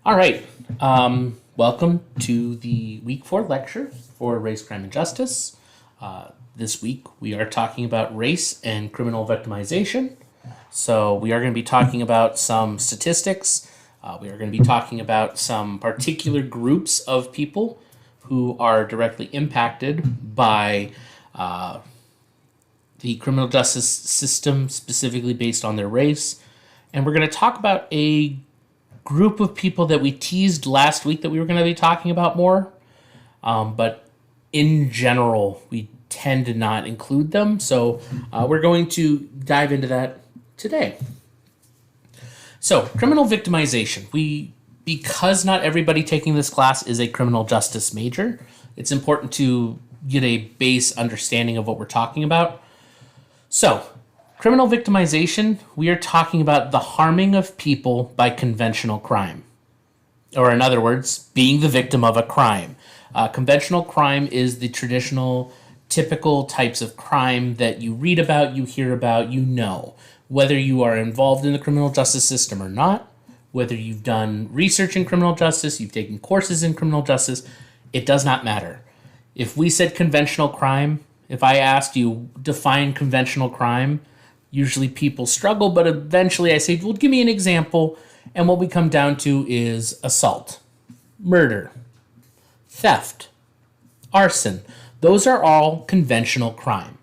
All right. Welcome to the week 4 lecture for Race, Crime, and Justice. This week we are talking about race and criminal victimization. So we are going to be talking about some statistics. We are going to be talking about some particular groups of people who are directly impacted by the criminal justice system, specifically based on their race. And we're going to talk about a group of people that we teased last week that we were going to be talking about more. But in general, we tend to not include them. So we're going to dive into that today. So criminal victimization. Because not everybody taking this class is a criminal justice major, it's important to get a base understanding of what we're talking about. So, criminal victimization, we are talking about the harming of people by conventional crime. Or in other words, being the victim of a crime. Conventional crime is the traditional, typical types of crime that you read about, you hear about, you know. Whether you are involved in the criminal justice system or not, whether you've done research in criminal justice, you've taken courses in criminal justice, it does not matter. If we said conventional crime, if I asked you, define conventional crime, usually people struggle, but eventually I say, well, give me an example. And what we come down to is assault, murder, theft, arson. Those are all conventional crime.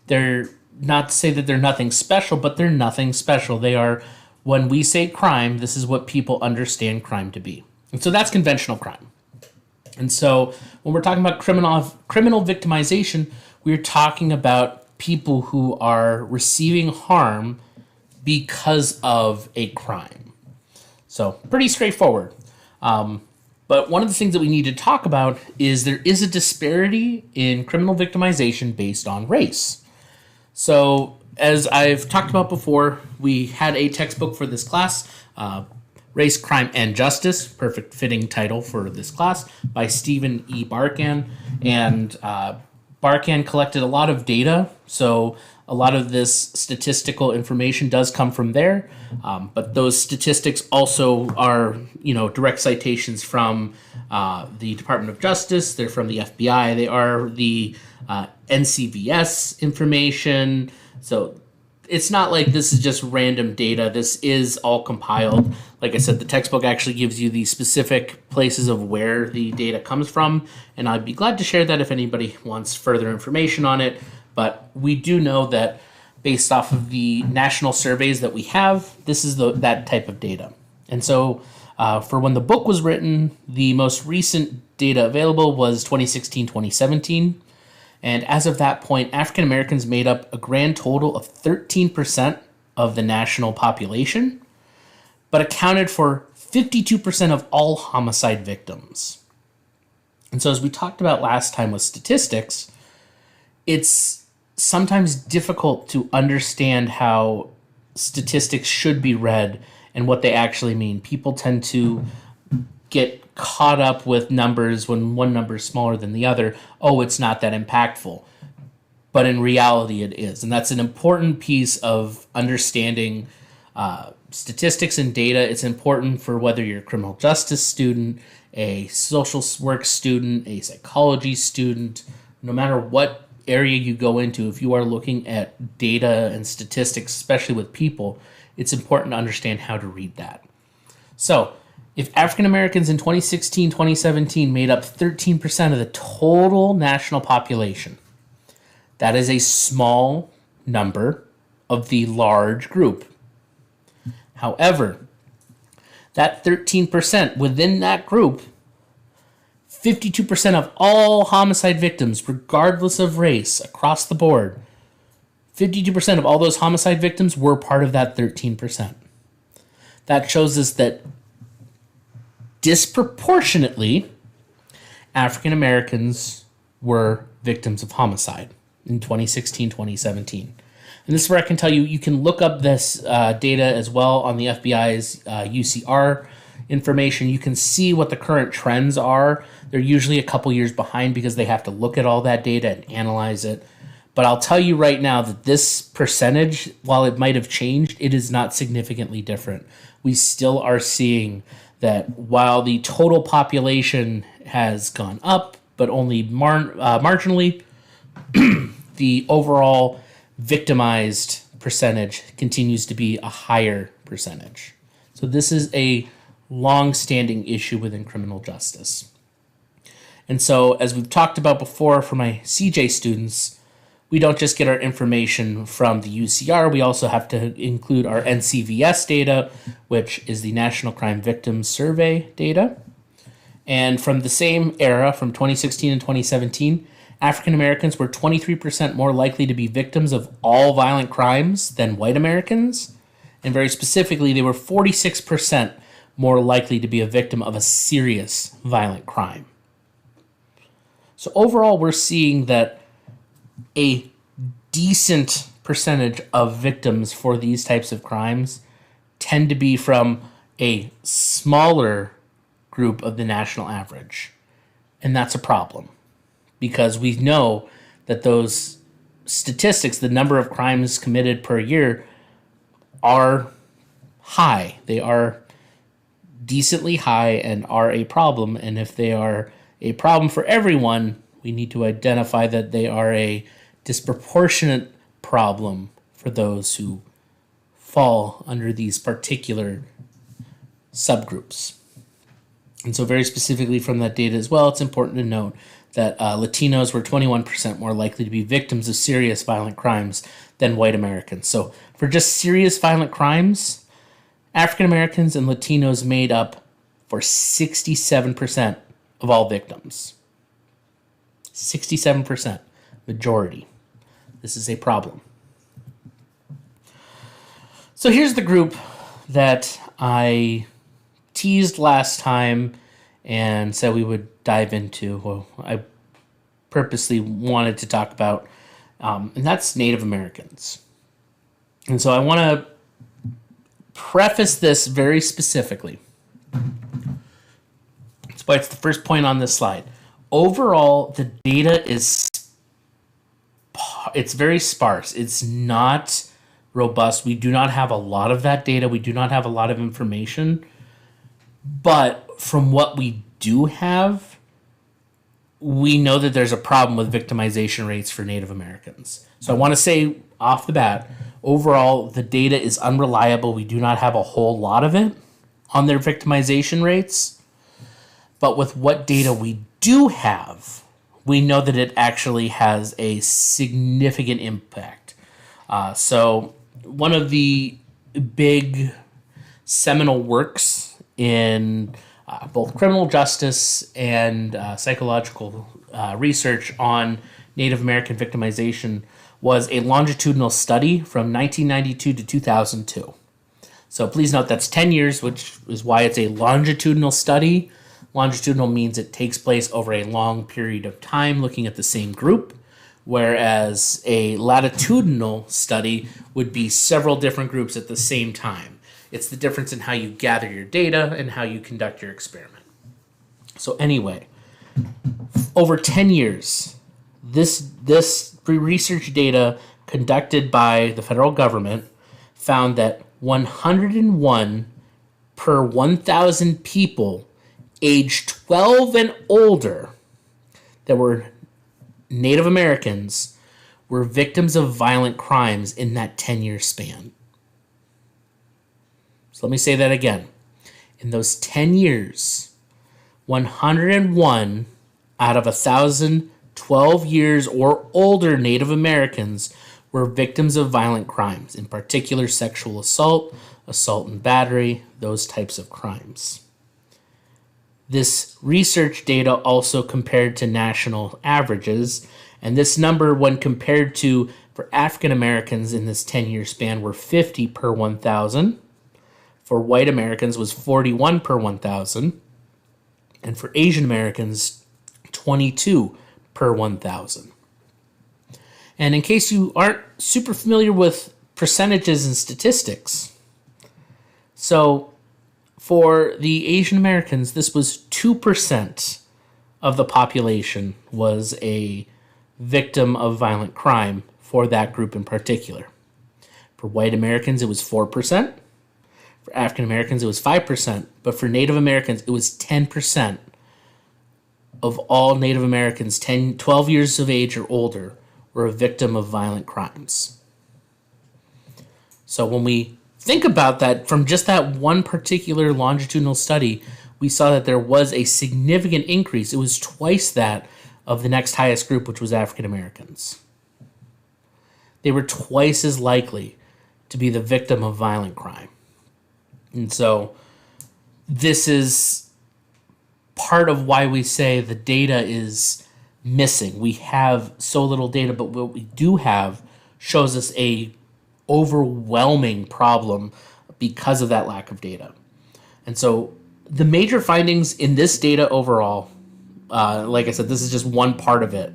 They're not to say that they're nothing special, but they're nothing special. They are, when we say crime, this is what people understand crime to be. And so that's conventional crime. And so when we're talking about criminal victimization, we're talking about people who are receiving harm because of a crime. So pretty straightforward. But one of the things that we need to talk about is there is a disparity in criminal victimization based on race. So as I've talked about before, we had a textbook for this class, Race, Crime, and Justice, perfect fitting title for this class, by Stephen E. Barkan. And Barkan collected a lot of data, so a lot of this statistical information does come from there. But those statistics also are, direct citations from the Department of Justice. They're from the FBI. They are the NCVS information. So it's not like this is just random data. This is all compiled. Like I said, the textbook actually gives you the specific places of where the data comes from, and I'd be glad to share that if anybody wants further information on it. But we do know that based off of the national surveys that we have, this is that type of data. And so for when the book was written, the most recent data available was 2016-2017. And as of that point, African Americans made up a grand total of 13% of the national population, but accounted for 52% of all homicide victims. And so as we talked about last time with statistics, it's sometimes difficult to understand how statistics should be read and what they actually mean. People tend to get caught up with numbers when one number is smaller than the other. Oh, it's not that impactful. But in reality, it is. And that's an important piece of understanding statistics and data. It's important for whether you're a criminal justice student, a social work student, a psychology student, no matter what area you go into, if you are looking at data and statistics, especially with people, it's important to understand how to read that. So, if African Americans in 2016-2017 made up 13% of the total national population, that is a small number of the large group. However, that 13% within that group, 52% of all homicide victims, regardless of race, across the board, 52% of all those homicide victims were part of that 13%. That shows us that disproportionately, African Americans were victims of homicide in 2016-2017. And this is where I can tell you, you can look up this data as well on the FBI's UCR information. You can see what the current trends are. They're usually a couple years behind because they have to look at all that data and analyze it. But I'll tell you right now that this percentage, while it might have changed, it is not significantly different. We still are seeing that while the total population has gone up, but only marginally, the overall victimized percentage continues to be a higher percentage. So this is a long-standing issue within criminal justice. And so, as we've talked about before for my CJ students, we don't just get our information from the UCR, we also have to include our NCVS data, which is the National Crime Victims Survey data. And from the same era, from 2016 and 2017, African Americans were 23% more likely to be victims of all violent crimes than white Americans. And very specifically, they were 46% more likely to be a victim of a serious violent crime. So overall, we're seeing that a decent percentage of victims for these types of crimes tend to be from a smaller group of the national average. And that's a problem, because we know that those statistics, the number of crimes committed per year, are high. They are decently high and are a problem. And if they are a problem for everyone, we need to identify that they are a disproportionate problem for those who fall under these particular subgroups. And so very specifically from that data as well, it's important to note that Latinos were 21% more likely to be victims of serious violent crimes than white Americans. So for just serious violent crimes, African Americans and Latinos made up for 67% of all victims. 67%, majority. This is a problem. So here's the group that I teased last time and said we would dive into. Well, I purposely wanted to talk about, and that's Native Americans. And so I want to preface this very specifically. That's why it's the first point on this slide. Overall, the data it's very sparse. It's not robust. We do not have a lot of that data. We do not have a lot of information. But from what we do have, we know that there's a problem with victimization rates for Native Americans. So I want to say off the bat, overall, the data is unreliable. We do not have a whole lot of it on their victimization rates. But with what data we do have, we know that it actually has a significant impact. So one of the big seminal works in both criminal justice and psychological research on Native American victimization was a longitudinal study from 1992 to 2002. So please note that's 10 years, which is why it's a longitudinal study. Longitudinal means it takes place over a long period of time looking at the same group, whereas a latitudinal study would be several different groups at the same time. It's the difference in how you gather your data and how you conduct your experiment. So anyway, over 10 years, this research data conducted by the federal government found that 101 per 1,000 people aged 12 and older that were Native Americans were victims of violent crimes in that 10-year span. So let me say that again. In those 10 years, 101 out of 1,000 12 years or older Native Americans were victims of violent crimes, in particular sexual assault, assault and battery, those types of crimes. This research data also compared to national averages, and this number, when compared to for African Americans in this 10-year span, were 50 per 1,000. For white Americans was 41 per 1,000. And for Asian Americans, 22 per 1,000. And in case you aren't super familiar with percentages and statistics, so for the Asian Americans, this was 2% of the population was a victim of violent crime for that group in particular. For white Americans, it was 4%. For African Americans, it was 5%, but for Native Americans, it was 10% of all Native Americans 12 years of age or older were a victim of violent crimes. So when we think about that from just that one particular longitudinal study, we saw that there was a significant increase. It was twice that of the next highest group, which was African Americans. They were twice as likely to be the victim of violent crime. And so this is part of why we say the data is missing. We have so little data, but what we do have shows us a overwhelming problem because of that lack of data. And so the major findings in this data overall, like I said, this is just one part of it,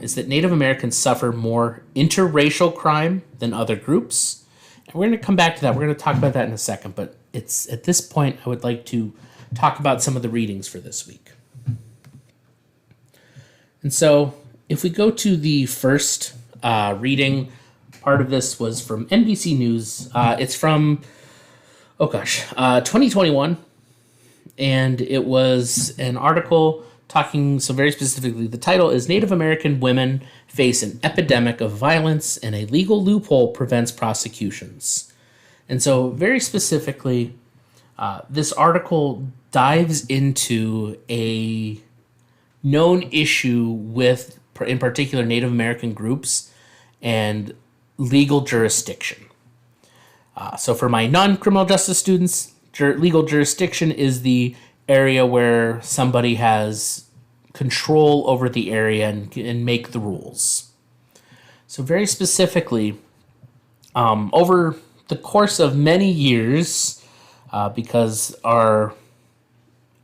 is that Native Americans suffer more interracial crime than other groups. And we're going to come back to that. We're going to talk about that in a second. But it's at this point, I would like to talk about some of the readings for this week. And so if we go to the first reading, part of this was from NBC News. It's from, 2021. And it was an article talking, so very specifically, the title is Native American Women Face an Epidemic of Violence and a Legal Loophole Prevents Prosecutions. And so very specifically, this article dives into a known issue with, in particular, Native American groups and legal jurisdiction. So for my non-criminal justice students, legal jurisdiction is the area where somebody has control over the area and make the rules. So very specifically, over the course of many years, because our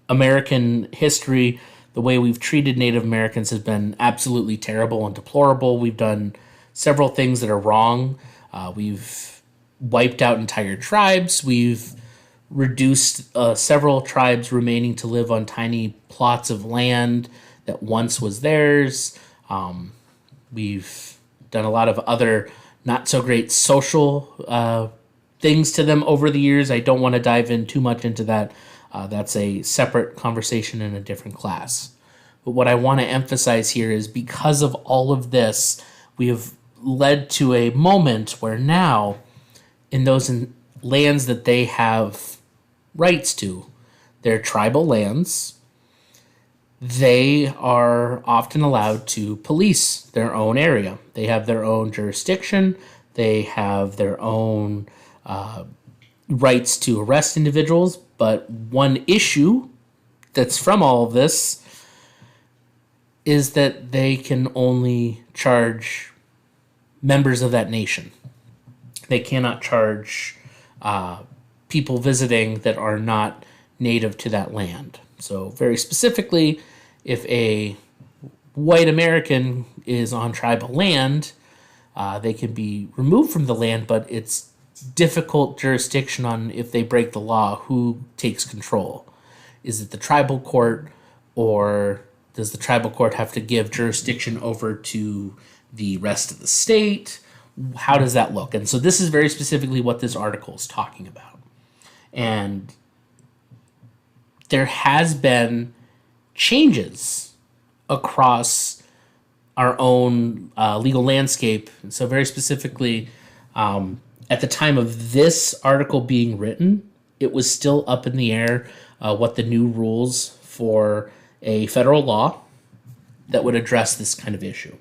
American history, the way we've treated Native Americans has been absolutely terrible and deplorable. We've done several things that are wrong. We've wiped out entire tribes. We've reduced several tribes remaining to live on tiny plots of land that once was theirs. We've done a lot of other not so great social things to them over the years. I don't want to dive in too much into that. That's a separate conversation in a different class. But what I want to emphasize here is because of all of this, we have led to a moment where now in those lands that they have rights to, their tribal lands, they are often allowed to police their own area. They have their own jurisdiction. They have their own rights to arrest individuals. But one issue that's from all of this is that they can only charge members of that nation. They cannot charge people visiting that are not native to that land. So very specifically, if a white American is on tribal land, they can be removed from the land, but it's difficult jurisdiction on if they break the law, who takes control. Is it the tribal court, or does the tribal court have to give jurisdiction over to the rest of the state? How does that look? And so this is very specifically what this article is talking about. And there has been changes across our own legal landscape. And so very specifically, at the time of this article being written, it was still up in the air what the new rules for a federal law that would address this kind of issue.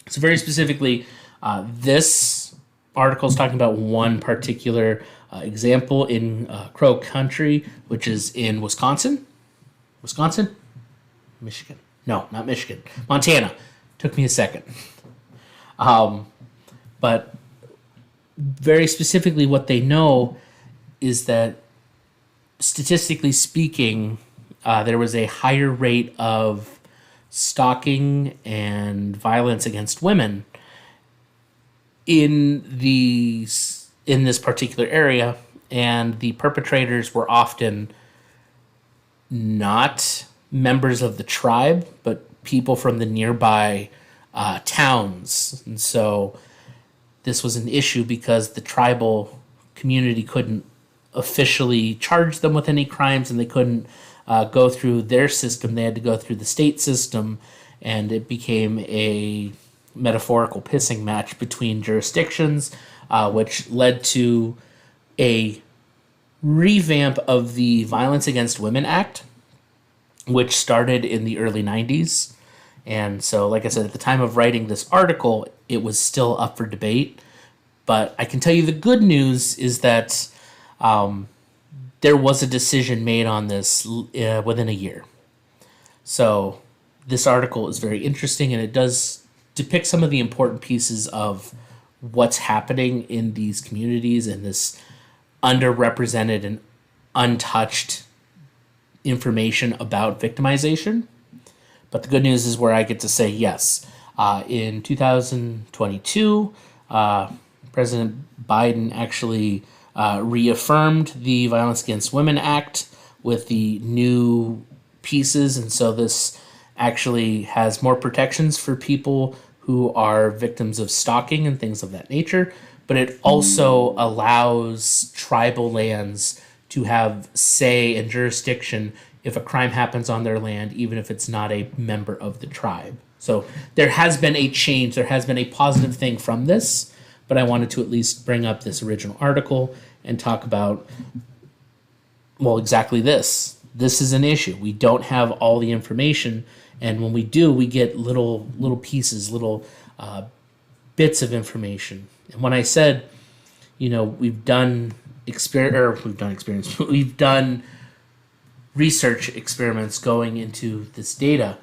So very specifically, this article is talking about one particular example in Crow Country, which is in Wisconsin. Michigan. No, not Michigan. Montana. Took me a second. But very specifically, what they know is that statistically speaking, there was a higher rate of stalking and violence against women in this particular area, and the perpetrators were often not members of the tribe, but people from the nearby towns. And so this was an issue because the tribal community couldn't officially charge them with any crimes, and they couldn't go through their system. They had to go through the state system, and it became a metaphorical pissing match between jurisdictions, which led to a revamp of the Violence Against Women Act, which started in the early 90s. And so, like I said, at the time of writing this article, it was still up for debate. But I can tell you the good news is that there was a decision made on this within a year. So this article is very interesting, and it does depict some of the important pieces of what's happening in these communities and this underrepresented and untouched information about victimization. But the good news is where I get to say yes. In 2022, President Biden actually reaffirmed the Violence Against Women Act with the new pieces, and so this actually has more protections for people who are victims of stalking and things of that nature, but it also allows tribal lands to have say and jurisdiction if a crime happens on their land, even if it's not a member of the tribe. So there has been a change, there has been a positive thing from this, but I wanted to at least bring up this original article and talk about, well, exactly this. This is an issue. We don't have all the information, and when we do, we get little pieces, little bits of information. And when I said, we've done research experiments going into this data,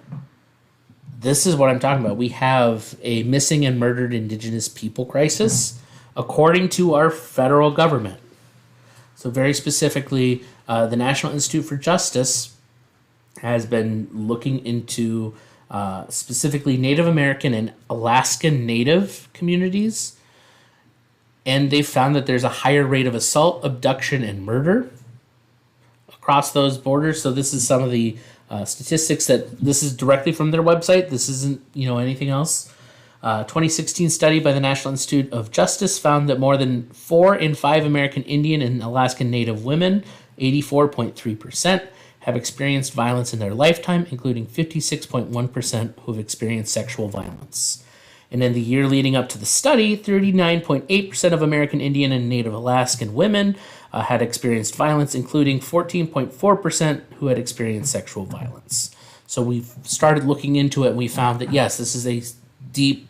this is what I'm talking about. We have a missing and murdered Indigenous people crisis, according to our federal government. So very specifically, the National Institute for Justice has been looking into specifically Native American and Alaskan Native communities, and they found that there's a higher rate of assault, abduction, and murder across those borders. So this is some of the statistics this is directly from their website. This isn't anything else. 2016 study by the National Institute of Justice found that more than 4 in 5 American Indian and Alaskan Native women, 84.3%, have experienced violence in their lifetime, including 56.1% who have experienced sexual violence. And in the year leading up to the study, 39.8% of American Indian and Native Alaskan women had experienced violence, including 14.4% who had experienced sexual violence. So we've started looking into it, and we found that, yes, this is a deep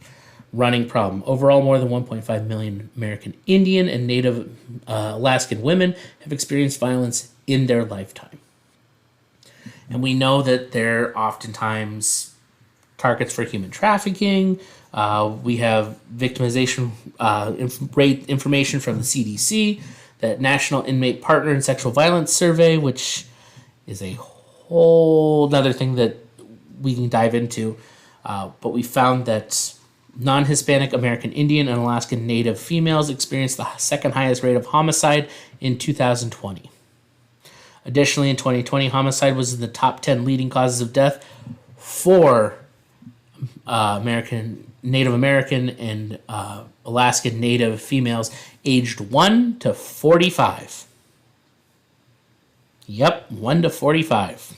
running problem. Overall, more than 1.5 million American Indian and Native Alaskan women have experienced violence in their lifetime. And we know that they're oftentimes targets for human trafficking. We have victimization rate information from the CDC, that National Inmate Partner and Sexual Violence Survey, which is a whole other thing that we can dive into. But we found that non-Hispanic American Indian and Alaskan Native females experienced the second highest rate of homicide in 2020. Additionally, in 2020, homicide was in the top 10 leading causes of death for Native American and Alaskan Native females aged 1 to 45. Yep, 1 to 45.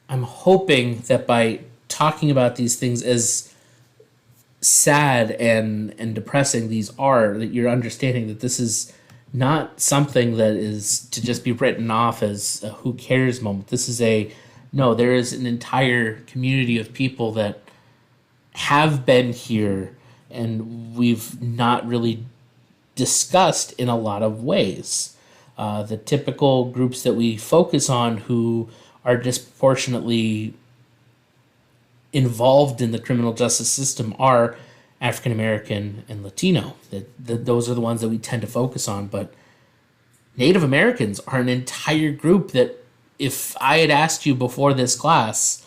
I'm hoping that by talking about these things, as sad and depressing these are, that you're understanding that this is not something that is to just be written off as a who cares moment. This is there is an entire community of people that have been here and we've not really discussed in a lot of ways. The typical groups that we focus on who are disproportionately involved in the criminal justice system are African American and Latino. Those are the ones that we tend to focus on. But Native Americans are an entire group that, if I had asked you before this class,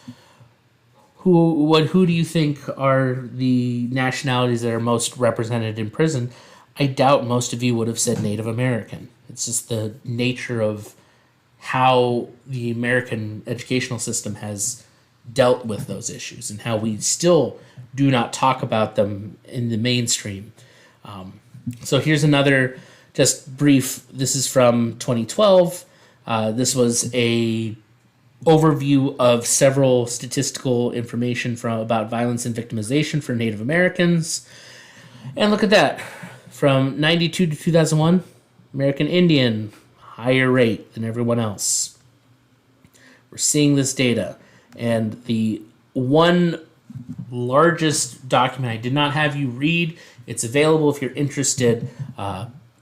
who do you think are the nationalities that are most represented in prison, I doubt most of you would have said Native American. It's just the nature of how the American educational system has dealt with those issues and how we still do not talk about them in the mainstream. So here's another just brief, this is from 2012. This was a overview of several statistical information about violence and victimization for Native Americans. And look at that. From 92 to 2001, American Indian, higher rate than everyone else. We're seeing this data. And the one largest document I did not have you read, it's available if you're interested.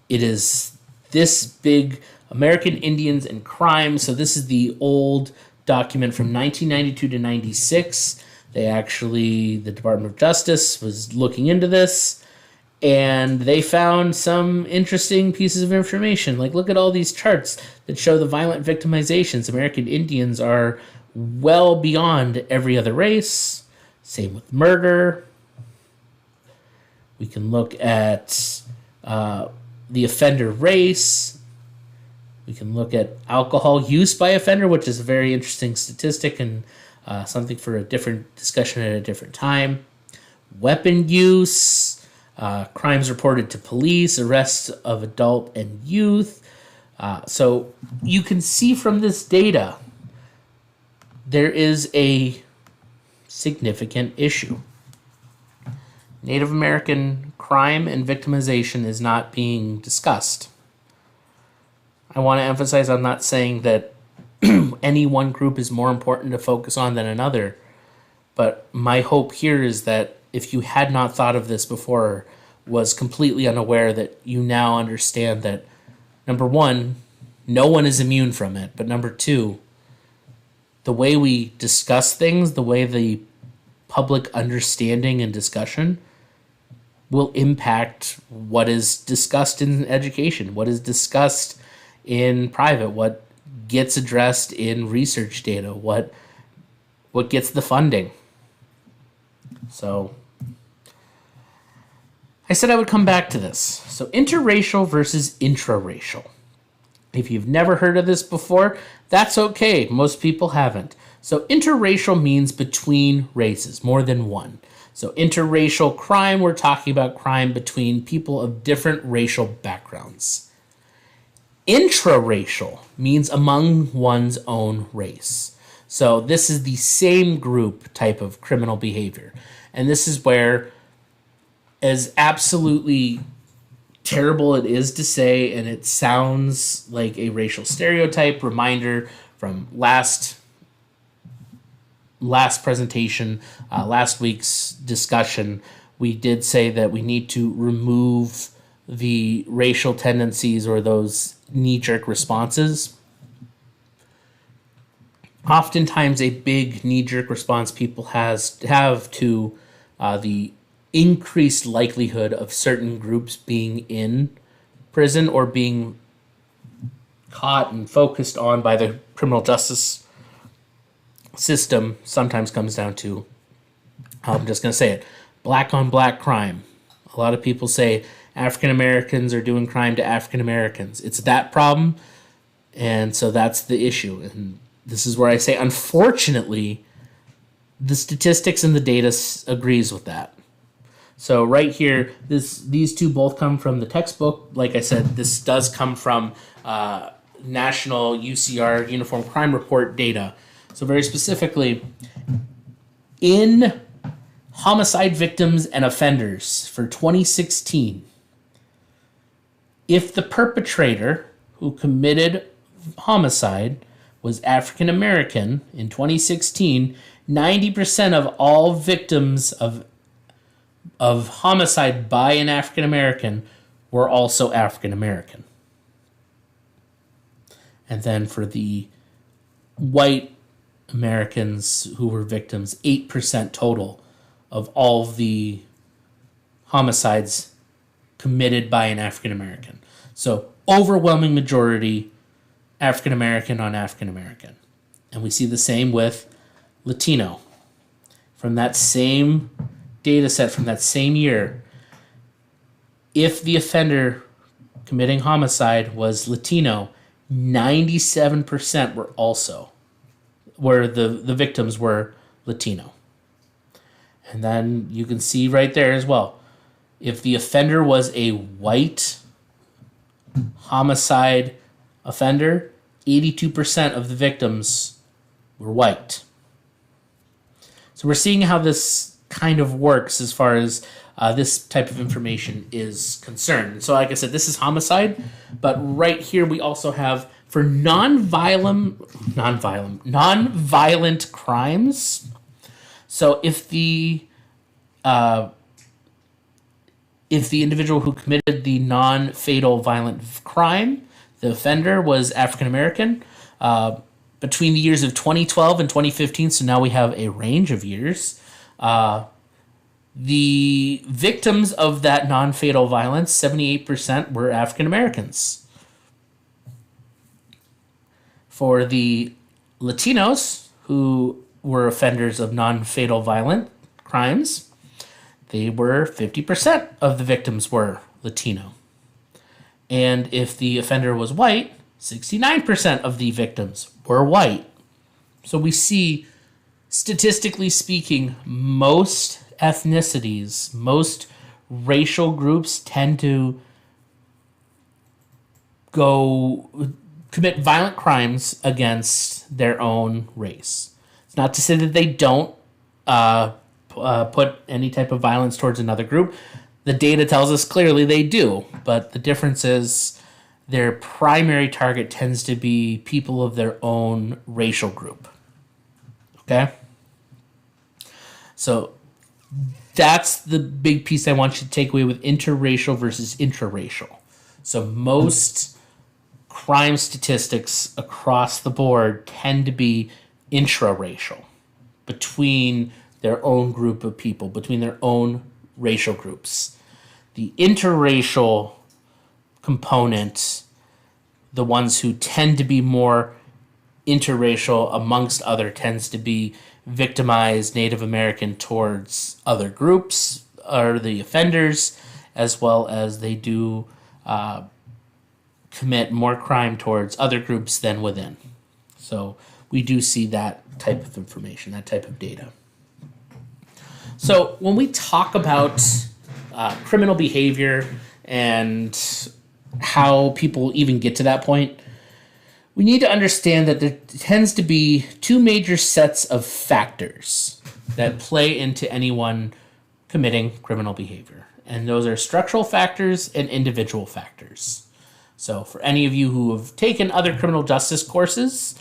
It is this big, American Indians and Crime. So this is the old document from 1992 to 96. The Department of Justice was looking into this, and they found some interesting pieces of information. Like, look at all these charts that show the violent victimizations. American Indians are well beyond every other race. Same with murder. We can look at the offender race. We can look at alcohol use by offender, which is a very interesting statistic and something for a different discussion at a different time. Weapon use, crimes reported to police, arrests of adult and youth. So you can see from this data, there is a significant issue. Native American crime and victimization is not being discussed. I want to emphasize, I'm not saying that any one group is more important to focus on than another, but my hope here is that if you had not thought of this before, was completely unaware, that you now understand that, number one, no one is immune from it, but number two, the way we discuss things, the way the public understanding and discussion will impact what is discussed in education, what is discussed in private, what gets addressed in research data, what gets the funding. So I said I would come back to this. So interracial versus intraracial. If you've never heard of this before, that's okay. Most people haven't. So interracial means between races, more than one. So interracial crime, we're talking about crime between people of different racial backgrounds. Intraracial means among one's own race. So this is the same group type of criminal behavior. And this is where, as absolutely terrible it is to say, and it sounds like a racial stereotype, reminder from last presentation, last week's discussion, we did say that we need to remove the racial tendencies or those knee-jerk responses. Oftentimes a big knee-jerk response people have to the increased likelihood of certain groups being in prison or being caught and focused on by the criminal justice system sometimes comes down to, I'm just going to say it, black on black crime. A lot of people say African Americans are doing crime to African Americans. It's that problem, and so that's the issue. And this is where I say, unfortunately, the statistics and the data agrees with that. So right here, these two both come from the textbook. Like I said, this does come from National UCR Uniform Crime Report data. So very specifically, in homicide victims and offenders for 2016, if the perpetrator who committed homicide was African American in 2016, 90% of all victims of homicide by an African American were also African American. And then for the white Americans who were victims, 8% total of all the homicides committed by an African American. So overwhelming majority African American on African American. And we see the same with Latino. From that same data set from that same year, if the offender committing homicide was Latino, 97% were also, where the victims were Latino. And then you can see right there as well, if the offender was a white homicide offender, 82% of the victims were white. So we're seeing how this kind of works as far as this type of information is concerned. So like I said, this is homicide, but right here we also have for non-violent crimes. So if the individual who committed the non-fatal violent crime, the offender was African American, between the years of 2012 and 2015, so now we have a range of years, the victims of that non-fatal violence, 78% were African Americans. For the Latinos who were offenders of non-fatal violent crimes, they were 50% of the victims were Latino. And if the offender was white, 69% of the victims were white. So we see, statistically speaking, most ethnicities, most racial groups tend to commit violent crimes against their own race. It's not to say that they don't put any type of violence towards another group. The data tells us clearly they do, but the difference is their primary target tends to be people of their own racial group. Okay? So that's the big piece I want you to take away with interracial versus intraracial. So most crime statistics across the board tend to be intraracial, between their own group of people, between their own racial groups. The interracial component, the ones who tend to be more interracial amongst other, tends to be victimized Native American towards other groups, or the offenders, as well as they do commit more crime towards other groups than within. So we do see that type of information, that type of data. So when we talk about criminal behavior and how people even get to that point, we need to understand that there tends to be two major sets of factors that play into anyone committing criminal behavior. And those are structural factors and individual factors. So for any of you who have taken other criminal justice courses,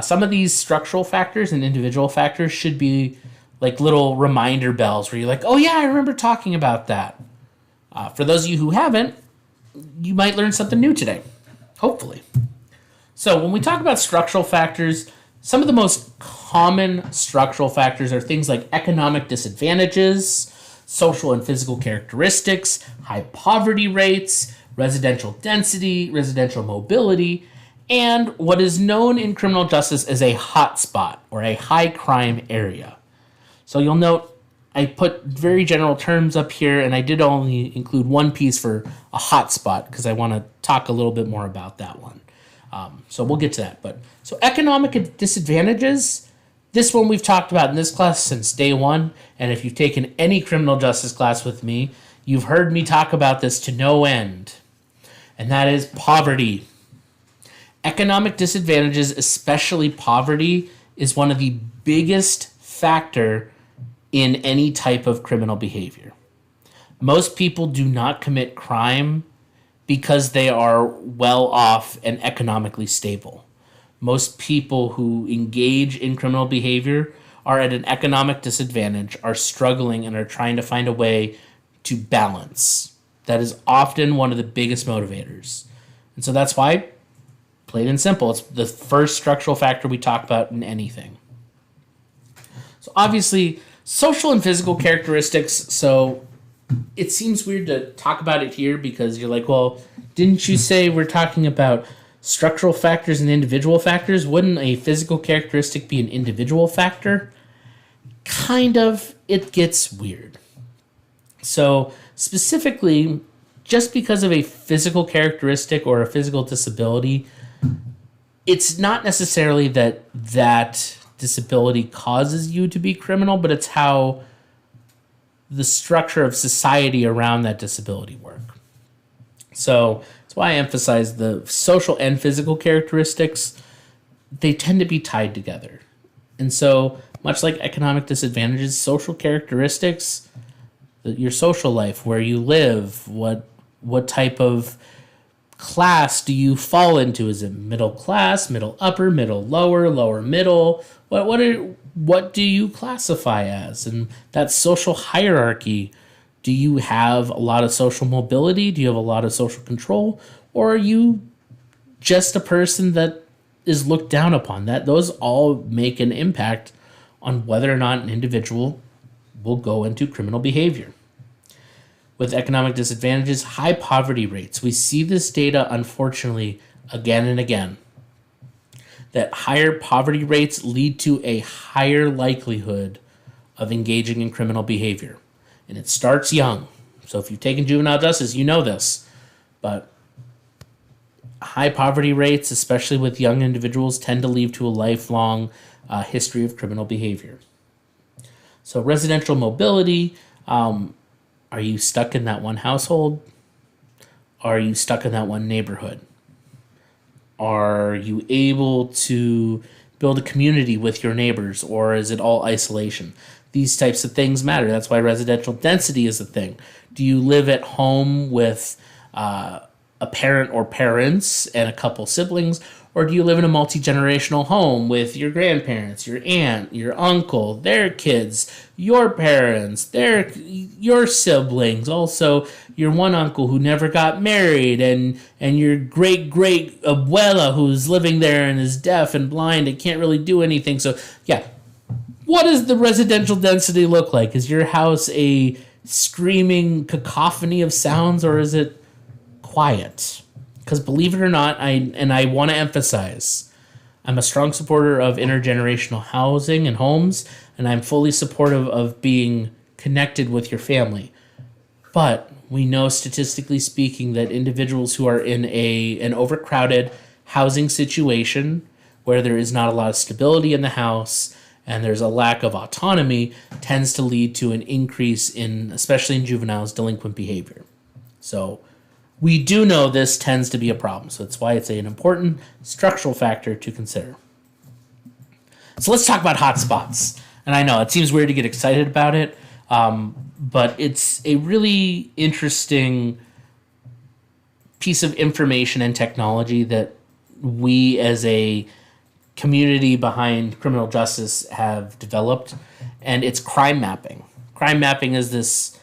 some of these structural factors and individual factors should be like little reminder bells where you're like, oh yeah, I remember talking about that. For those of you who haven't, you might learn something new today, hopefully. So when we talk about structural factors, some of the most common structural factors are things like economic disadvantages, social and physical characteristics, high poverty rates, residential density, residential mobility, and what is known in criminal justice as a hotspot or a high crime area. So you'll note I put very general terms up here, and I did only include one piece for a hotspot because I want to talk a little bit more about that one. So we'll get to that. But so economic disadvantages, this one we've talked about in this class since day one, and if you've taken any criminal justice class with me, you've heard me talk about this to no end, and that is poverty. Economic disadvantages, especially poverty, is one of the biggest factor in any type of criminal behavior. Most people do not commit crime because they are well off and economically stable. Most people who engage in criminal behavior are at an economic disadvantage, are struggling, and are trying to find a way to balance. That is often one of the biggest motivators. And so that's why, plain and simple, it's the first structural factor we talk about in anything. So obviously, social and physical characteristics, so it seems weird to talk about it here because you're like, well, didn't you say we're talking about structural factors and individual factors? Wouldn't a physical characteristic be an individual factor? Kind of. It gets weird. So specifically, just because of a physical characteristic or a physical disability, it's not necessarily that that disability causes you to be criminal, but it's how the structure of society around that disability work. So That's why I emphasize the social and physical characteristics. They tend to be tied together. And so, much like economic disadvantages, social characteristics, your social life, where you live, what type of class do you fall into? Is it middle class, middle upper, middle lower, lower middle? What do you classify as? And that social hierarchy, do you have a lot of social mobility? Do you have a lot of social control? Or are you just a person that is looked down upon? Those all make an impact on whether or not an individual will go into criminal behavior. With economic disadvantages, high poverty rates. We see this data, unfortunately, again and again. That higher poverty rates lead to a higher likelihood of engaging in criminal behavior. And it starts young. So if you've taken juvenile justice, you know this. But high poverty rates, especially with young individuals, tend to lead to a lifelong history of criminal behavior. So residential mobility, are you stuck in that one household? Are you stuck in that one neighborhood? Are you able to build a community with your neighbors, or is it all isolation? These types of things matter. That's why residential density is a thing. Do you live at home with a parent or parents and a couple siblings, or do you live in a multi-generational home with your grandparents, your aunt, your uncle, their kids, your parents, your siblings, also your one uncle who never got married, and your great abuela who's living there and is deaf and blind and can't really do anything. So yeah, what does the residential density look like? Is your house a screaming cacophony of sounds, or is it quiet? Because believe it or not, I want to emphasize, I'm a strong supporter of intergenerational housing and homes, and I'm fully supportive of being connected with your family. But we know, statistically speaking, that individuals who are in an overcrowded housing situation where there is not a lot of stability in the house and there's a lack of autonomy tends to lead to an increase in, especially in juveniles, delinquent behavior. So we do know this tends to be a problem, so that's why it's an important structural factor to consider. So let's talk about hotspots. And I know it seems weird to get excited about it, but it's a really interesting piece of information and technology that we as a community behind criminal justice have developed, and it's crime mapping. Crime mapping is this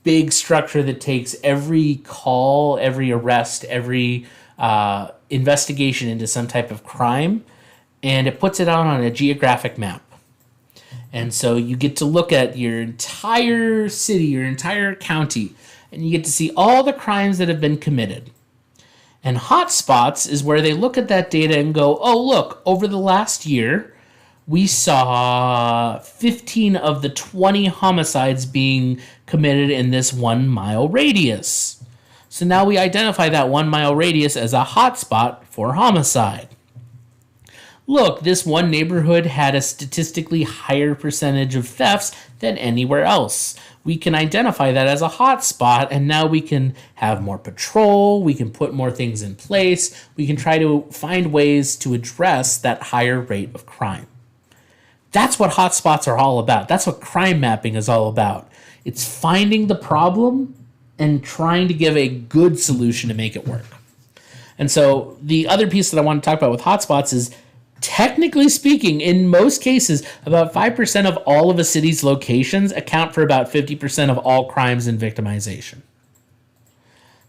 big structure that takes every call, every arrest, every investigation into some type of crime, and it puts it out on a geographic map. And so you get to look at your entire city, your entire county, and you get to see all the crimes that have been committed. And hotspots is where they look at that data and go, oh, look, over the last year, we saw 15 of the 20 homicides being committed in this 1 mile radius. So now we identify that 1 mile radius as a hotspot for homicide. Look, this one neighborhood had a statistically higher percentage of thefts than anywhere else. We can identify that as a hotspot, and now we can have more patrol, we can put more things in place, we can try to find ways to address that higher rate of crime. That's what hotspots are all about. That's what crime mapping is all about. It's finding the problem and trying to give a good solution to make it work. And so the other piece that I want to talk about with hotspots is, technically speaking, in most cases, about 5% of all of a city's locations account for about 50% of all crimes and victimization.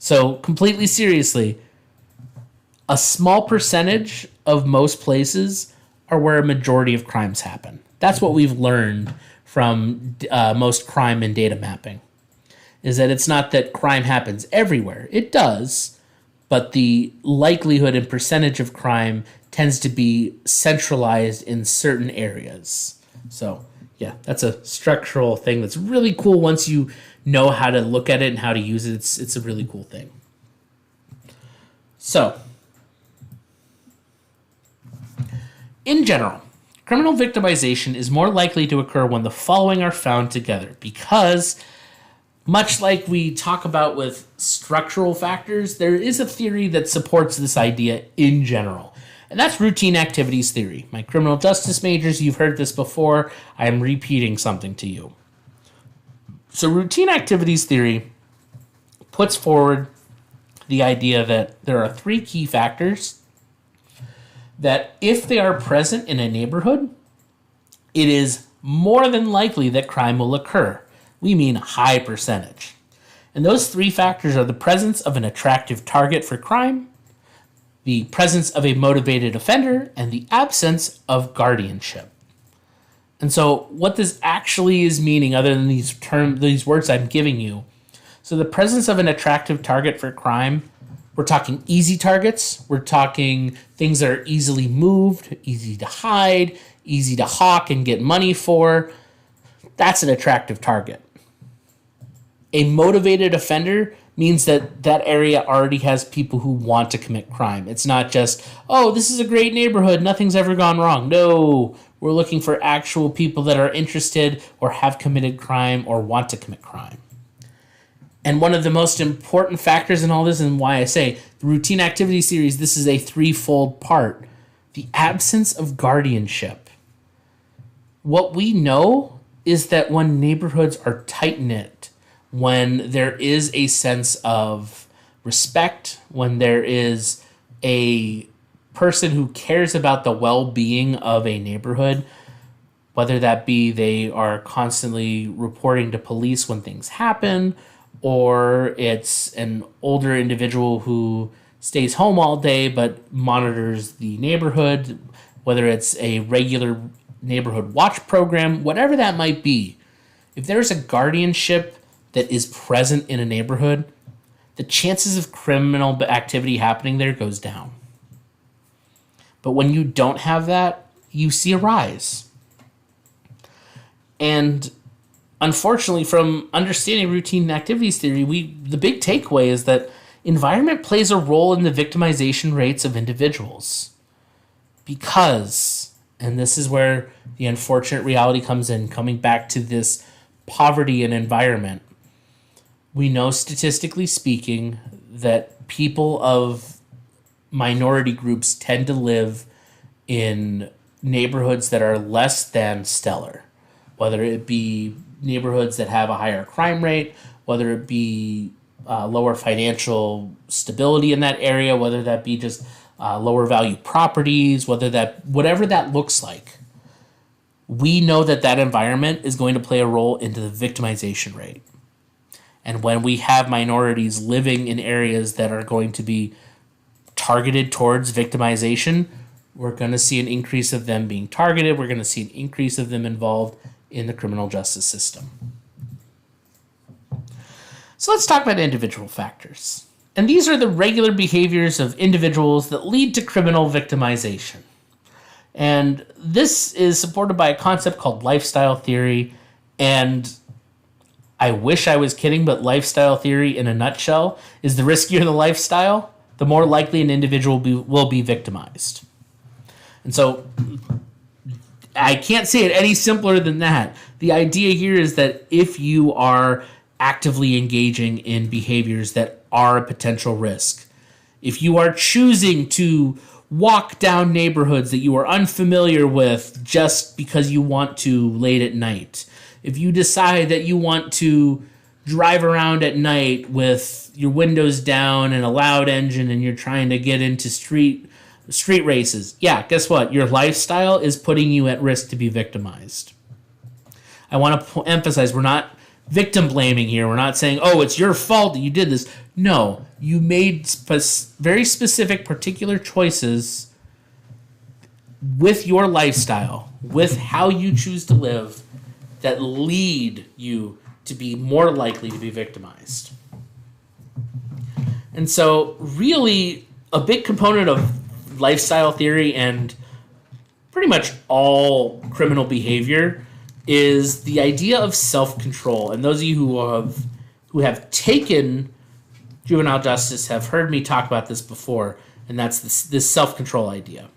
So completely seriously, a small percentage of most places are where a majority of crimes happen. That's what we've learned from most crime and data mapping, is that it's not that crime happens everywhere. It does, but the likelihood and percentage of crime tends to be centralized in certain areas. So yeah, that's a structural thing that's really cool once you know how to look at it and how to use it. It's a really cool thing. So, in general, criminal victimization is more likely to occur when the following are found together, because Much like we talk about with structural factors, there is a theory that supports this idea in general. And that's routine activities theory. My criminal justice majors, you've heard this before. I am repeating something to you. So routine activities theory puts forward the idea that there are three key factors that if they are present in a neighborhood, it is more than likely that crime will occur. We mean a high percentage. And those three factors are the presence of an attractive target for crime, the presence of a motivated offender, and the absence of guardianship. And so what this actually is meaning, other than these words I'm giving you, so the presence of an attractive target for crime, we're talking easy targets, we're talking things that are easily moved, easy to hide, easy to hawk and get money for. That's an attractive target. A motivated offender means that that area already has people who want to commit crime. It's not just, oh, this is a great neighborhood, nothing's ever gone wrong. No, we're looking for actual people that are interested or have committed crime or want to commit crime. And one of the most important factors in all this, and why I say the routine activity series, this is a threefold part: the absence of guardianship. What we know is that when neighborhoods are tight-knit, when there is a sense of respect, when there is a person who cares about the well-being of a neighborhood, whether that be they are constantly reporting to police when things happen, or it's an older individual who stays home all day but monitors the neighborhood, whether it's a regular neighborhood watch program, whatever that might be. If there's a guardianship that is present in a neighborhood, the chances of criminal activity happening there goes down. But when you don't have that, you see a rise. And unfortunately, from understanding routine activities theory, the big takeaway is that environment plays a role in the victimization rates of individuals. Because, and this is where the unfortunate reality comes in, coming back to this poverty and environment, we know statistically speaking that people of minority groups tend to live in neighborhoods that are less than stellar, whether it be neighborhoods that have a higher crime rate, whether it be lower financial stability in that area, whether that be just lower value properties, whatever that looks like. We know that that environment is going to play a role into the victimization rate. And when we have minorities living in areas that are going to be targeted towards victimization, we're going to see an increase of them being targeted. We're going to see an increase of them involved in the criminal justice system. So let's talk about individual factors. And these are the regular behaviors of individuals that lead to criminal victimization. And this is supported by a concept called lifestyle theory. And I wish I was kidding, but lifestyle theory in a nutshell is the riskier the lifestyle, the more likely an individual will be victimized. And so I can't say it any simpler than that. The idea here is that if you are actively engaging in behaviors that are a potential risk, if you are choosing to walk down neighborhoods that you are unfamiliar with just because you want to late at night, if you decide that you want to drive around at night with your windows down and a loud engine and you're trying to get into street races, yeah, guess what? Your lifestyle is putting you at risk to be victimized. I want to emphasize, we're not victim blaming here. We're not saying, oh, it's your fault that you did this. No, you made very specific, particular choices with your lifestyle, with how you choose to live, that lead you to be more likely to be victimized. And so really a big component of lifestyle theory and pretty much all criminal behavior is the idea of self-control. And those of you who have taken juvenile justice have heard me talk about this before, and that's this self-control idea.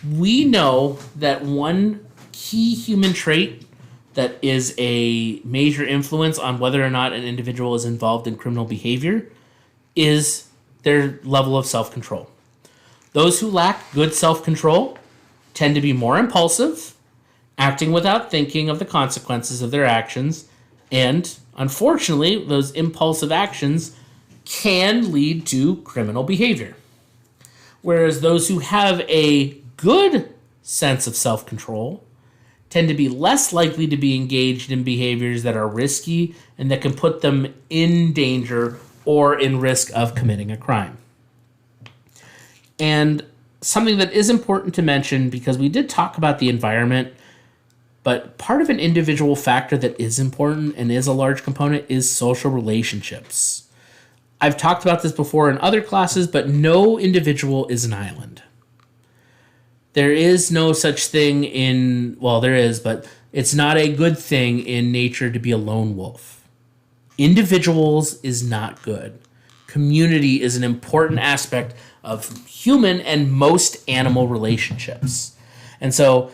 We know that one key human trait that is a major influence on whether or not an individual is involved in criminal behavior is their level of self-control. Those who lack good self-control tend to be more impulsive, acting without thinking of the consequences of their actions, and unfortunately, those impulsive actions can lead to criminal behavior. Whereas those who have a good sense of self-control tend to be less likely to be engaged in behaviors that are risky and that can put them in danger or in risk of committing a crime. And something that is important to mention, because we did talk about the environment, but part of an individual factor that is important and is a large component is social relationships. I've talked about this before in other classes, but no individual is an island. There is no such thing in, well, there is, but it's not a good thing in nature to be a lone wolf. Individuals is not good. Community is an important aspect of human and most animal relationships. And so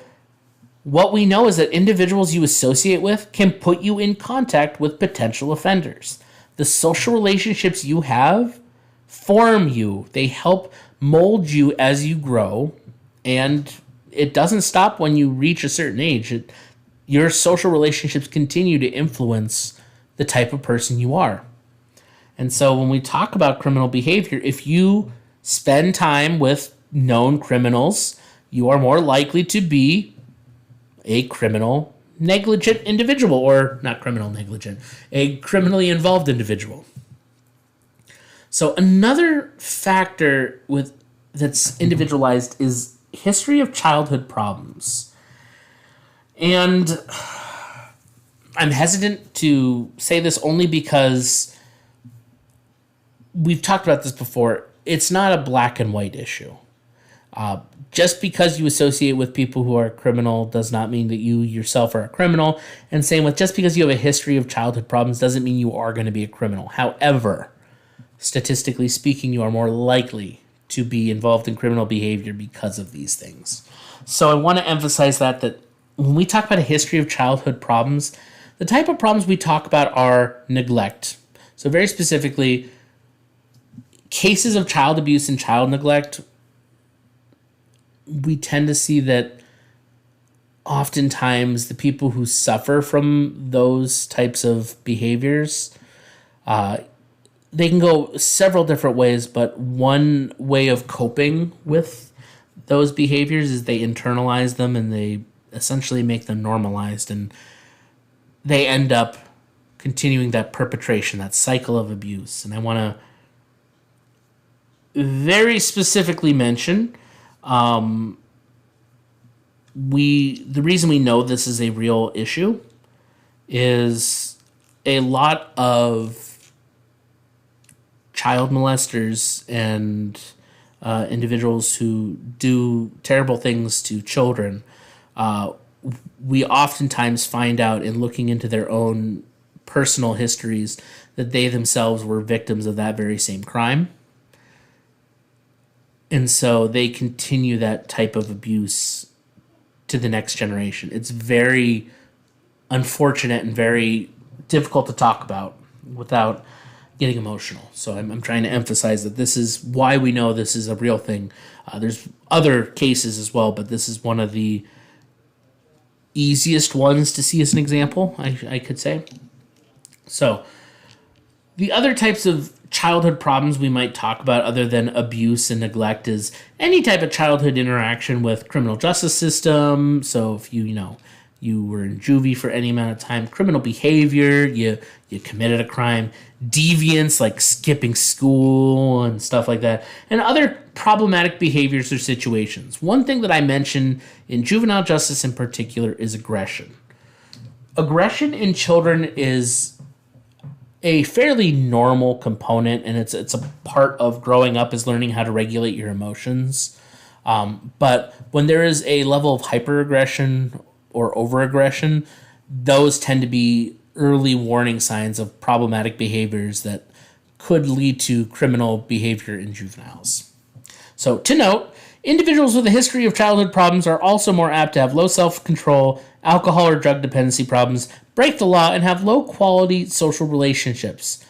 what we know is that individuals you associate with can put you in contact with potential offenders. The social relationships you have form you. They help mold you as you grow, and it doesn't stop when you reach a certain age. Your social relationships continue to influence the type of person you are. And so when we talk about criminal behavior, if you spend time with known criminals, you are more likely to be a criminal negligent individual, or not criminal negligent, a criminally involved individual. So another factor that's individualized is history of childhood problems. And I'm hesitant to say this only because we've talked about this before. It's not a black and white issue. Just because you associate with people who are criminal does not mean that you yourself are a criminal. And same with just because you have a history of childhood problems doesn't mean you are going to be a criminal. However, statistically speaking, you are more likely to be involved in criminal behavior because of these things. So I want to emphasize that when we talk about a history of childhood problems, the type of problems we talk about are neglect. So very specifically, cases of child abuse and child neglect, we tend to see that oftentimes the people who suffer from those types of behaviors, they can go several different ways, but one way of coping with those behaviors is they internalize them and they essentially make them normalized, and they end up continuing that perpetration, that cycle of abuse. And I want to very specifically mention the reason we know this is a real issue is a lot of child molesters and individuals who do terrible things to children. We oftentimes find out in looking into their own personal histories that they themselves were victims of that very same crime. And so they continue that type of abuse to the next generation. It's very unfortunate and very difficult to talk about without getting emotional. So I'm trying to emphasize that this is why we know this is a real thing. There's other cases as well, but this is one of the easiest ones to see as an example, I could say. So the other types of childhood problems we might talk about other than abuse and neglect is any type of childhood interaction with criminal justice system. So if you were in juvie for any amount of time, criminal behavior, you committed a crime, deviance like skipping school and stuff like that, and other problematic behaviors or situations. One thing that I mentioned in juvenile justice in particular is aggression. Aggression in children is a fairly normal component, and it's a part of growing up, is learning how to regulate your emotions. But when there is a level of hyperaggression or overaggression, those tend to be early warning signs of problematic behaviors that could lead to criminal behavior in juveniles. So to note, Individuals with a history of childhood problems are also more apt to have low self-control, alcohol or drug dependency problems, break the law, and have low-quality social relationships.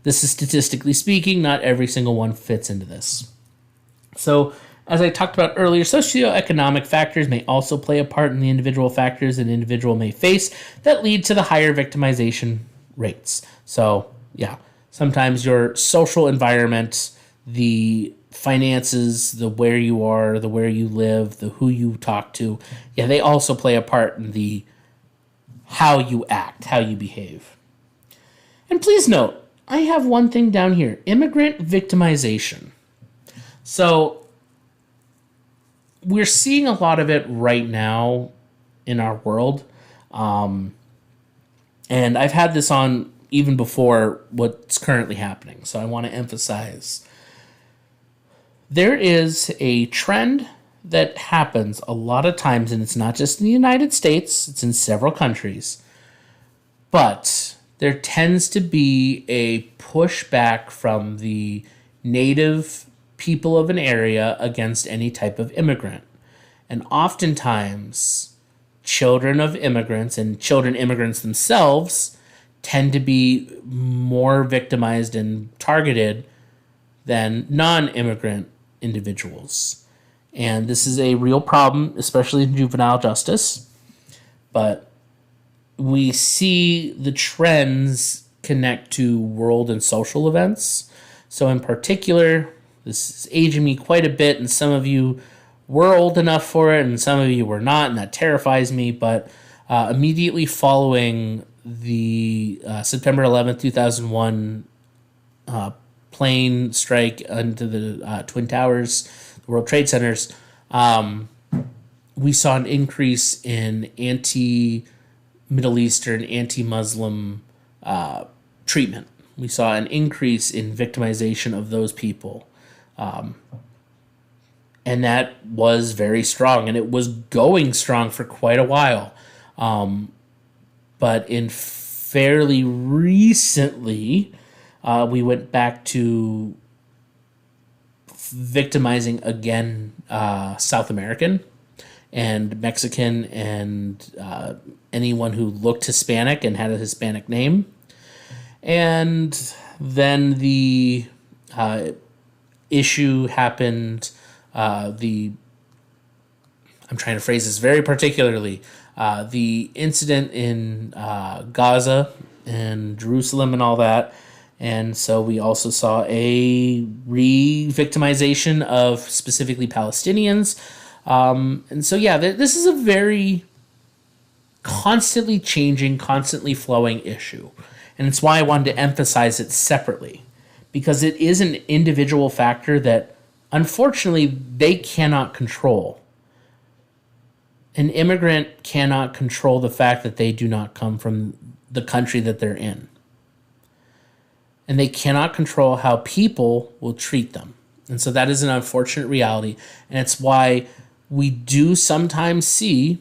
This is statistically speaking. Not every single one fits into this. So, as I talked about earlier, socioeconomic factors may also play a part in the individual factors an individual may face that lead to the higher victimization rates. So, yeah, sometimes your social environment, the finances, the where you are, the where you live, the who you talk to, yeah, they also play a part in the how you act, how you behave. And please note, I have one thing down here, immigrant victimization. So we're seeing a lot of it right now in our world. And I've had this on even before what's currently happening. So I want to emphasize there is a trend that happens a lot of times, and it's not just in the United States, it's in several countries. But there tends to be a pushback from the native people of an area against any type of immigrant. And oftentimes, children of immigrants and children immigrants themselves tend to be more victimized and targeted than non-immigrant individuals. And this is a real problem, especially in juvenile justice. But we see the trends connect to world and social events. So in particular, this is aging me quite a bit, and some of you were old enough for it, and some of you were not, and that terrifies me. But immediately following the September 11th, 2001 plane strike into the Twin Towers, the World Trade Centers, we saw an increase in anti-Middle Eastern, anti-Muslim treatment. We saw an increase in victimization of those people. And that was very strong, and it was going strong for quite a while. But in fairly recently, we went back to victimizing again South American and Mexican and anyone who looked Hispanic and had a Hispanic name. And then the issue happened, I'm trying to phrase this very particularly, the incident in Gaza and Jerusalem and all that. And so we also saw a re-victimization of specifically Palestinians. And so, yeah, this is a very constantly changing, constantly flowing issue. And it's why I wanted to emphasize it separately, because it is an individual factor that, unfortunately, they cannot control. An immigrant cannot control the fact that they do not come from the country that they're in. And they cannot control how people will treat them. And so that is an unfortunate reality. And it's why we do sometimes see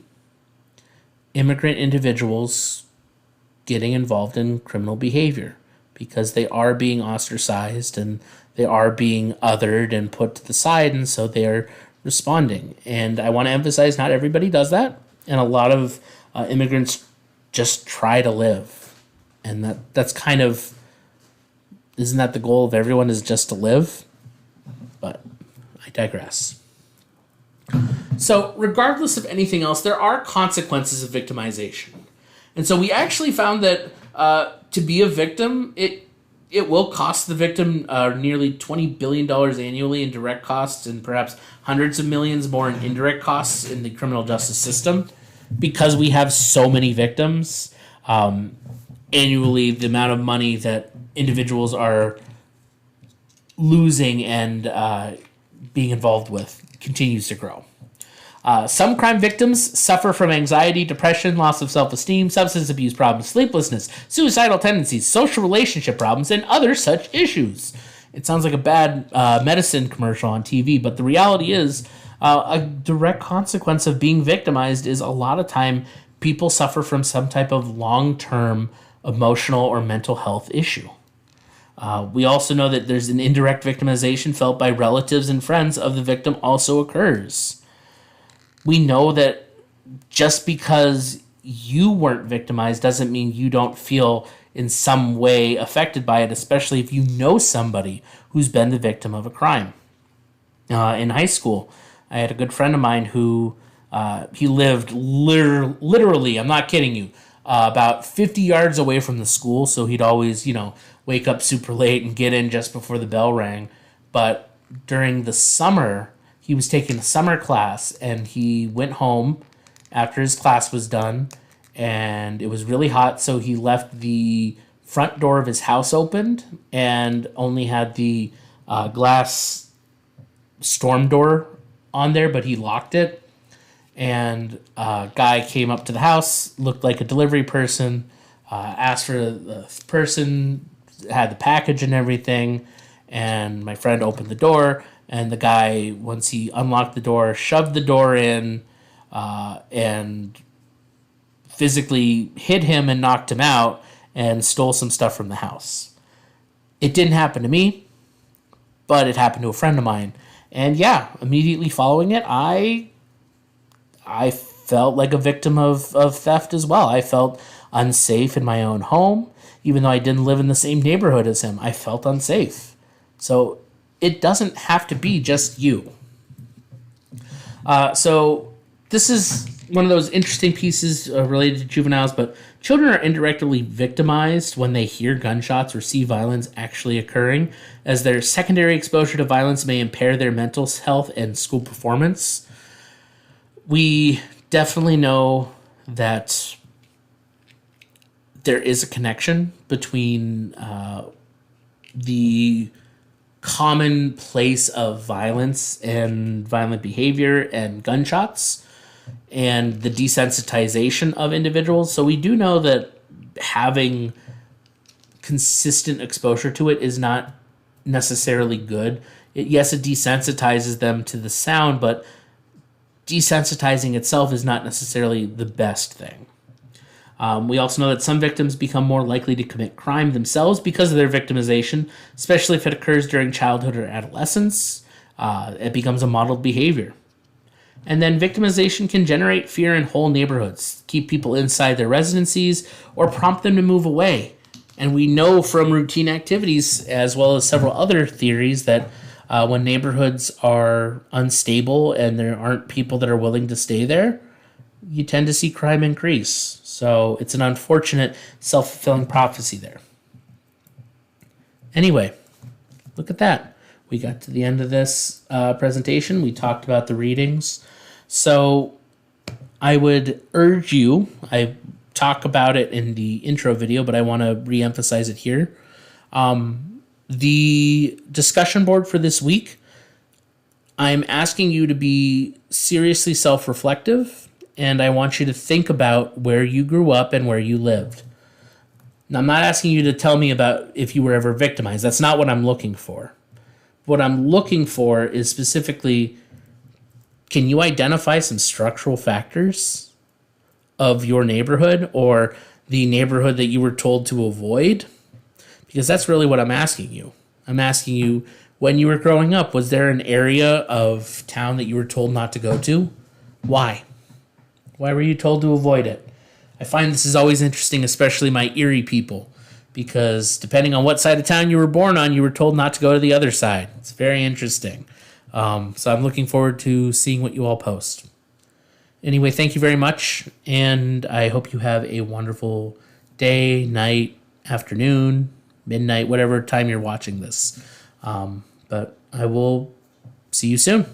immigrant individuals getting involved in criminal behavior, because they are being ostracized and they are being othered and put to the side, and so they are responding. And I want to emphasize, not everybody does that, and a lot of immigrants just try to live. And that's kind of, isn't that the goal of everyone, is just to live? But I digress. So regardless of anything else, there are consequences of victimization. And so we actually found that to be a victim, it will cost the victim nearly $20 billion annually in direct costs, and perhaps hundreds of millions more in indirect costs in the criminal justice system, because we have so many victims. Annually, the amount of money that individuals are losing and being involved with continues to grow. Some crime victims suffer from anxiety, depression, loss of self-esteem, substance abuse problems, sleeplessness, suicidal tendencies, social relationship problems, and other such issues. It sounds like a bad medicine commercial on TV, but the reality is a direct consequence of being victimized is a lot of time people suffer from some type of long-term emotional or mental health issue. We also know that there's an indirect victimization felt by relatives and friends of the victim also occurs. We know that just because you weren't victimized doesn't mean you don't feel in some way affected by it, especially if you know somebody who's been the victim of a crime. In high school, I had a good friend of mine who he lived literally, I'm not kidding you, about 50 yards away from the school. So he'd always, wake up super late and get in just before the bell rang. But during the summer, he was taking a summer class and he went home after his class was done and it was really hot. So he left the front door of his house opened and only had the glass storm door on there, but he locked it. And a guy came up to the house, looked like a delivery person, asked for the person, had the package and everything. And my friend opened the door, and the guy, once he unlocked the door, shoved the door in and physically hit him and knocked him out and stole some stuff from the house. It didn't happen to me, but it happened to a friend of mine. And yeah, immediately following it, I felt like a victim of theft as well. I felt unsafe in my own home. Even though I didn't live in the same neighborhood as him, I felt unsafe. So it doesn't have to be just you. So this is one of those interesting pieces related to juveniles, but children are indirectly victimized when they hear gunshots or see violence actually occurring, as their secondary exposure to violence may impair their mental health and school performance. We definitely know that there is a connection between the common place of violence and violent behavior and gunshots and the desensitization of individuals. So we do know that having consistent exposure to it is not necessarily good. Yes, it desensitizes them to the sound, but desensitizing itself is not necessarily the best thing. We also know that some victims become more likely to commit crime themselves because of their victimization, especially if it occurs during childhood or adolescence. It becomes a modeled behavior. And then victimization can generate fear in whole neighborhoods, keep people inside their residencies, or prompt them to move away. And we know from routine activities, as well as several other theories, that when neighborhoods are unstable and there aren't people that are willing to stay there, you tend to see crime increase. So it's an unfortunate self-fulfilling prophecy there. Anyway, look at that. We got to the end of this presentation. We talked about the readings. So I would urge you, I talk about it in the intro video, but I want to re-emphasize it here. The discussion board for this week, I'm asking you to be seriously self-reflective, and I want you to think about where you grew up and where you lived. Now, I'm not asking you to tell me about if you were ever victimized. That's not what I'm looking for. What I'm looking for is specifically, can you identify some structural factors of your neighborhood or the neighborhood that you were told to avoid? Because that's really what I'm asking you. I'm asking you, when you were growing up, was there an area of town that you were told not to go to? Why? Why were you told to avoid it? I find this is always interesting, especially my Erie people, because depending on what side of town you were born on, you were told not to go to the other side. It's very interesting. So I'm looking forward to seeing what you all post. Anyway, thank you very much, and I hope you have a wonderful day, night, afternoon, midnight, whatever time you're watching this. But I will see you soon.